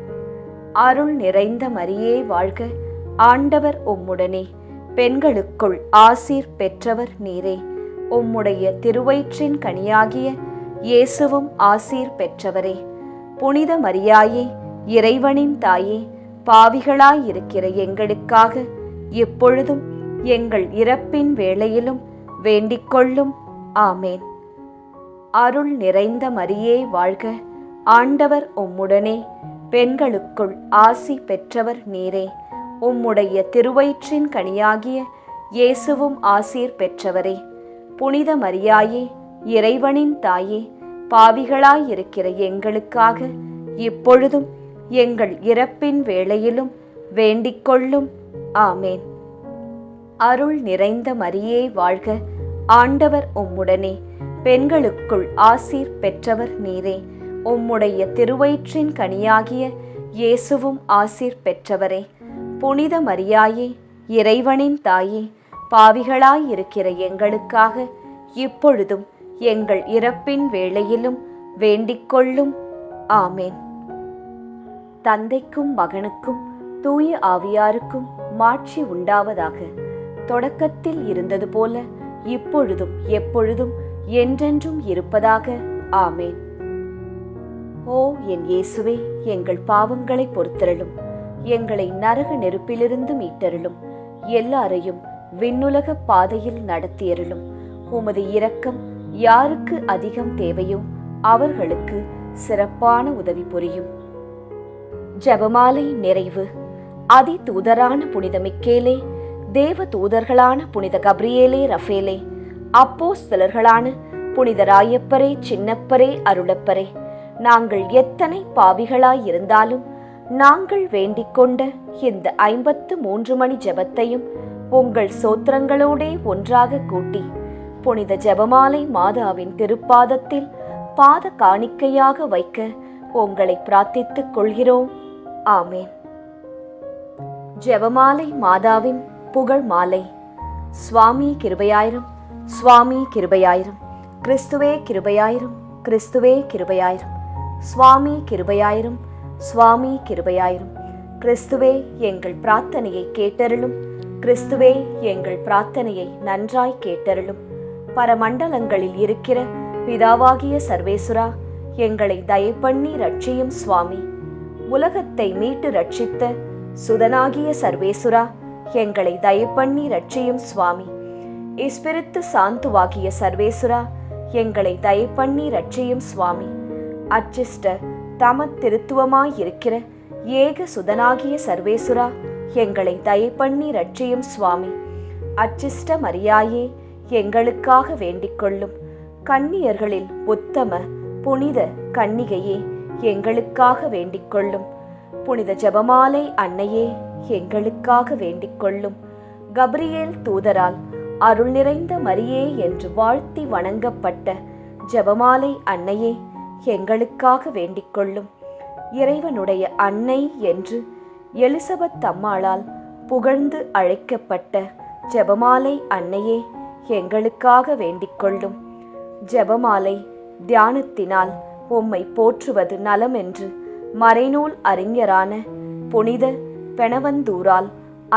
அருள் நிறைந்த மரியே வாழ்க, ஆண்டவர் உம்முடனே, பெண்களுக்குள் ஆசீர் பெற்றவர் நீரே. உம்முடைய திருவயிற்றின் கனியாகிய இயேசுவும் ஆசீர் பெற்றவரே. புனித மரியாயே, இறைவனின் தாயே, பாவிகளாயிருக்கிற எங்களுக்காக இப்பொழுதும் எங்கள் இறப்பின் வேளையிலும் வேண்டிக்கொள்ளும். ஆமேன். அருள் நிறைந்த மரியே வாழ்க, ஆண்டவர் உம்முடனே, பெண்களுக்குள் ஆசி பெற்றவர் நீரே. உம்முடைய திருவயிற்றின் கனியாகிய இயேசுவும் ஆசீர் பெற்றவரே. புனித மரியாயே, இறைவனின் தாயே, பாவிகளாயிருக்கிற எங்களுக்காக இப்பொழுதும் எங்கள் இறப்பின் வேளையிலும் வேண்டிக்கொள்ளும். ஆமேன். அருள் நிறைந்த மரியே வாழ்க, ஆண்டவர் உம்முடனே, பெண்களுக்குள் ஆசீர் பெற்றவர் நீரே. உம்முடைய திருவயிற்றின் கனியாகிய இயேசுவும் ஆசீர் பெற்றவரே. புனித மரியாயே, இறைவனின் தாயே, பாவிகளாயிருக்கிற எங்களுக்காக இப்பொழுதும் எங்கள் இறப்பின் வேளையிலும் வேண்டிக்கொள்ளும். ஆமேன். தந்தைக்கும் மகனுக்கும் தூய ஆவியாருக்கும் மாட்சி உண்டாவதாக. தொடக்கத்தில் இருந்தது போல இப்பொழுதும் எப்பொழுதும் என்றென்றும் இருப்பதாக. ஆமேன். ஓ என் இயேசுவே, எங்கள் பாவங்களை பொறுத்தருளும், எங்களை நரக நெருப்பிலிருந்து மீட்டருளும், எல்லாரையும் விண்ணுலக பாதையில் நடத்தியருளும். உமது இரக்கம் யாருக்கு அதிகம் தேவையோ அவர்களுக்கு சிறப்பான உதவி புரியும். ஜெபமாலை நிறைவு. அதி தூதரான புனித மிக்கேலே, தேவ தூதர்களான புனித கப்ரியேலே, ரஃபேலே, அப்போஸ்தலர்களான புனித ராயப்பரே, சின்னப்பரே, அருளப்பரே, நாங்கள் எத்தனை பாவிகளாயிருந்தாலும் நாங்கள் வேண்டிக்கொண்ட இந்த 53 மணி ஜெபத்தையும் உங்கள் சோத்திரங்களோடே ஒன்றாக கூட்டி புனித ஜெபமாலை மாதாவின் திருப்பாதத்தில் பாத காணிக்கையாக வைக்க உங்களை பிரார்த்தித்துக் கொள்கிறோம். ஆமேன். ஜெபமாலை மாதாவின் புகழ் மாலை. சுவாமி கிருபையாயிரும், சுவாமி கிருபையாயிரும், கிறிஸ்துவே கிருபையாயிரும், கிறிஸ்துவே கிருபையாயிரும், சுவாமி கிருபையாயிரும், சுவாமி கிருபையாயிரும். கிறிஸ்துவே எங்கள் பிரார்த்தனையை கேட்டருளும், கிறிஸ்துவே எங்கள் பிரார்த்தனையை நன்றாய் கேட்டருளும். பரமண்டலங்களில் இருக்கிற பிதாவாகிய சர்வேசுரா, எங்களை தயப்பண்ணி ரட்சியும் சுவாமி. உலகத்தை மீட்டு ரட்சித்த சுதனாகிய சர்வேசுரா, எங்களை தயப்பண்ணி ரட்சியும் சுவாமி. இஸ்பிரித்து சாந்துவாகிய சர்வேசுரா, எங்களை தயப்பண்ணி ரட்சியும் சுவாமி. அச்சிஷ்ட தம திருத்துவமாயிருக்கிற ஏக சுதனாகிய சர்வேசுரா, எங்களை தயப்பண்ணி ரட்சியும் சுவாமி. அச்சிஷ்ட மரியாயே, எங்களுக்காக வேண்டிக்கொள்ளும். கன்னியர்களில் உத்தம புனித கன்னிகையே, எங்களுக்காக வேண்டிக்கொள்ளும். புனித ஜெபமாலை அன்னையே, எங்களுக்காக வேண்டிக்கொள்ளும். கப்ரியேல் தூதரால் அருள் நிறைந்த மரியே என்று வாழ்த்தி வணங்கப்பட்ட ஜெபமாலை அன்னையே, எங்களுக்காக வேண்டிக்கொள்ளும். இறைவனுடைய அன்னை என்று எலிசபெத் அம்மாளால் புகழ்ந்து அழைக்கப்பட்ட ஜெபமாலை அன்னையே, எங்களுக்காக வேண்டிக்கொள்ளும். ஜெபமாலை தியானத்தினால் உம்மை போற்றுவது நலம் என்று மறைநூல் அறிஞரான புனித பெனவந்தூரால்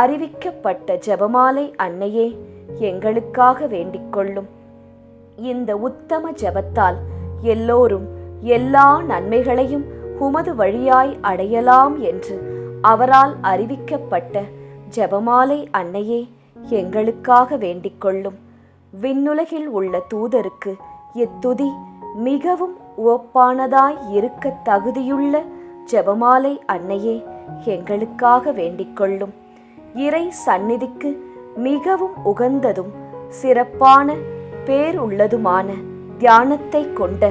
அறிவிக்கப்பட்ட ஜெபமாலை அன்னையே, எங்களுக்காக வேண்டிக்கொள்ளும். இந்த உத்தம ஜெபத்தால் எல்லோரும் எல்லா நன்மைகளையும் உமது வழியாய் அடையலாம் என்று அவரால் அறிவிக்கப்பட்ட ஜெபமாலை அன்னையே, எங்களுக்காக வேண்டிக்கொள்ளும். விண்ணுலகில் உள்ள தூதருக்கு இத்துதி மிகவும் உவப்பானதாய் இருக்க தகுதியுள்ள ஜெபமாலை அன்னையே, எங்களுக்காக வேண்டிக்கொள்ளும். இறை சந்நிதிக்கு மிகவும் உகந்ததும் சிறப்பான பேருள்ளதுமான தியானத்தை கொண்ட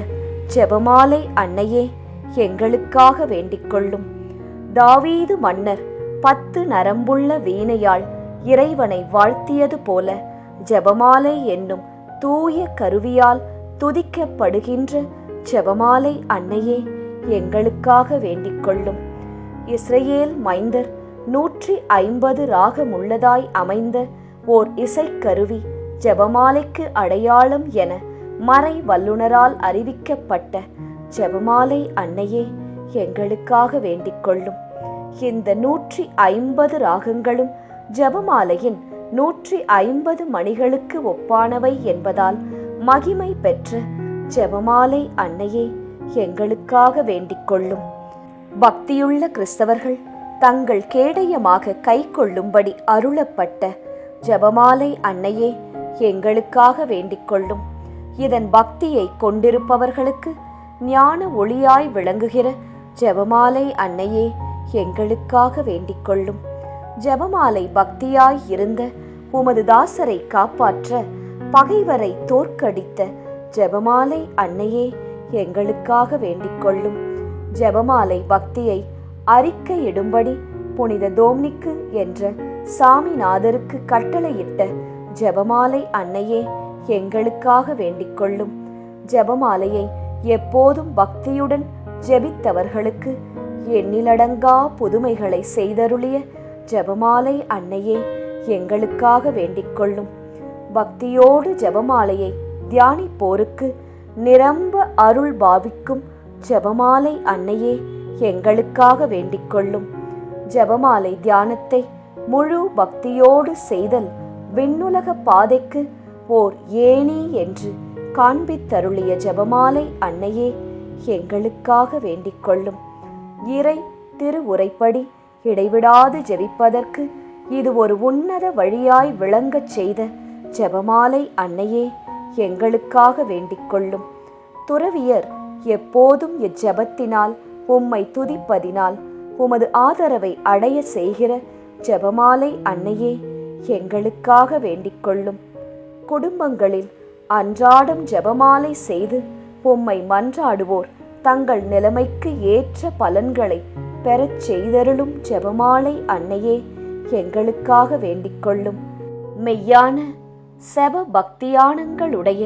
ஜெபமாலை அன்னையே, எங்களுக்காக வேண்டிக் கொள்ளும். தாவீது மன்னர் 10 நரம்புள்ள வீணையால் இறைவனை வாழ்த்தியது போல ஜெபமாலை என்னும் தூய கருவியால் துதிக்கப்படுகின்ற ஜெபமாலை அன்னையே எங்களுக்காக வேண்டிக் கொள்ளும். இஸ்ரேல் மைந்தர் 150 ராகமுள்ளதாய் அமைந்த ஓர் இசைக்கருவி ஜெபமாலைக்கு அடையாளம் என மறை வல்லுனரால் அறிவிக்கப்பட்ட ஜெபமாலை அன்னையே எங்களுக்காக வேண்டிக் கொள்ளும். இந்த 150 ராகங்களும் ஜெபமாலையின் 150 மணிகளுக்கு ஒப்பானவை என்பதால் மகிமை பெற்ற ஜெபமாலை அன்னையே எங்களுக்காக வேண்டிக் கொள்ளும். பக்தியுள்ள கிறிஸ்தவர்கள் தங்கள் கேடயமாக கை கொள்ளும்படி அருளப்பட்ட ஜெபமாலை அன்னையே எங்களுக்காக வேண்டிக் கொள்ளும். இதன் பக்தியை கொண்டிருப்பவர்களுக்கு ஞான ஒளியாய் விளங்குகிற ஜெபமாலை அன்னையே எங்களுக்காக வேண்டிக் கொள்ளும். ஜெபமாலை பக்தியாய் இருந்த உமது தாசரை காப்பாற்ற பகைவரை தோற்கடித்த ஜெபமாலை அன்னையே எங்களுக்காக வேண்டிக் கொள்ளும். ஜெபமாலை பக்தியை அறிக்கையிடும்படி புனித தோம்னிக்கு என்ற சாமிநாதருக்கு கட்டளையிட்ட ஜெபமாலை அன்னையே எங்களுக்காக வேண்டிக் கொள்ளும். ஜெபமாலையை எப்போதும் பக்தியுடன் ஜெபித்தவர்களுக்கு எண்ணிலடங்கா புதுமைகளை செய்தருளிய ஜெபமாலை அன்னையே எங்களுக்காக வேண்டிக் கொள்ளும். பக்தியோடு ஜெபமாலையை தியானிப்போருக்கு நிரம்ப அருள் பாவிக்கும் ஜெபமாலை அன்னையே எங்களுக்காக வேண்டிக் கொள்ளும். ஜெபமாலை தியானத்தை முழு பக்தியோடு செய்தல் விண்ணுலக பாதைக்கு ஓர் ஏணி என்று காண்பித்தருளிய ஜெபமாலை அன்னையே எங்களுக்காக வேண்டிக் கொள்ளும். இறை திருவுரைப்படி இடைவிடாது ஜெபிப்பதற்கு இது ஒரு உன்னத வழியாய் விளங்கச் செய்த ஜெபமாலை அன்னையே எங்களுக்காக வேண்டிக் கொள்ளும். துறவியர் எப்போதும் இச்செபத்தினால் உம்மை துதிப்பதினால் உமது ஆதரவை அடைய செய்கிற ஜெபமாலை அன்னையே எங்களுக்காக வேண்டிக் கொள்ளும். குடும்பங்களில் அன்றாடம் ஜெபமாலை செய்து உம்மை மன்றாடுவோர் தங்கள் நிலைமைக்கு ஏற்ற பலன்களை பெறச் செய்தருளும் ஜெபமாலை அன்னையே எங்களுக்காக வேண்டிக் கொள்ளும். மெய்யான செப பக்தியானங்களுடைய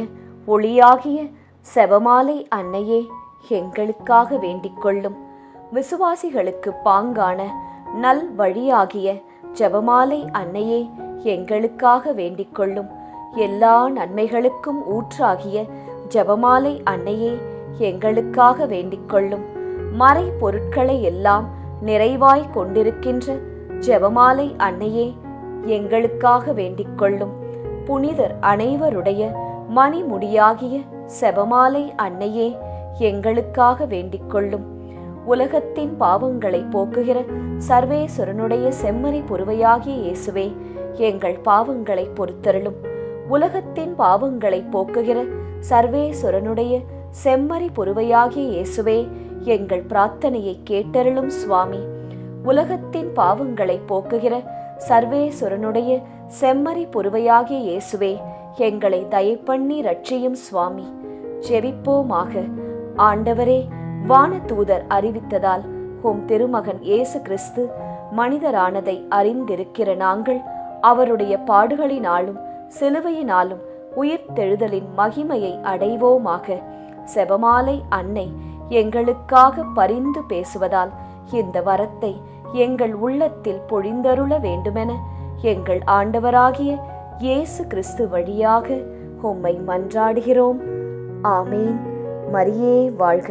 ஒளியாகிய செபமாலை அன்னையே எங்களுக்காக வேண்டிக் கொள்ளும். விசுவாசிகளுக்கு பாங்கான நல் வழியாகிய ஜெபமாலை அன்னையே எங்களுக்காக வேண்டிக் கொள்ளும். எல்லா நன்மைகளுக்கும் ஊற்றாகிய ஜெபமாலை அன்னையே எங்களுக்காக வேண்டிக் கொள்ளும். மறை பொருட்களை எல்லாம் நிறைவாய் கொண்டிருக்கின்ற ஜெபமாலை அன்னையே எங்களுக்காக வேண்டிக் கொள்ளும். புனிதர் அனைவருடைய மணிமுடியாகிய செபமாலை அன்னையே எங்களுக்காக வேண்டிக் கொள்ளும். உலகத்தின் பாவங்களை போக்குகிற சர்வேஸ்வரனுடைய செம்மறி புருவையாகிய இயேசுவே எங்கள் பாவங்களை பொறுத்தருளும். உலகத்தின் பாவங்களை போக்குகிற சர்வேஸ்வரனுடைய செம்மறி புருவையாகிய இயேசுவே எங்கள் பிரார்த்தனையை கேட்டருளும் சுவாமி. உலகத்தின் பாவங்களை போக்குகிற சர்வேஸ்வரனுடைய செம்மறி புருவையாகிய இயேசுவே எங்களை தயப்பண்ணி ரட்சியும் சுவாமி. ஜெபிப்போமாக. ஆண்டவரே, வானதூதர் அறிவித்ததால் உம் திருமகன் இயேசு கிறிஸ்து மனிதரானதை அறிந்திருக்கிற நாங்கள் அவருடைய பாடுகளினாலும் சிலுவையினாலும் உயிர்த்தெழுதலின் மகிமையை அடைவோமாக. செபமாலை அன்னை எங்களுக்காக பரிந்து பேசுவதால் இந்த வரத்தை எங்கள் உள்ளத்தில் பொழிந்தருள வேண்டுமென எங்கள் ஆண்டவராகிய இயேசு கிறிஸ்து வழியாக உம்மை மன்றாடுகிறோம். ஆமேன். மரியே வாழ்க.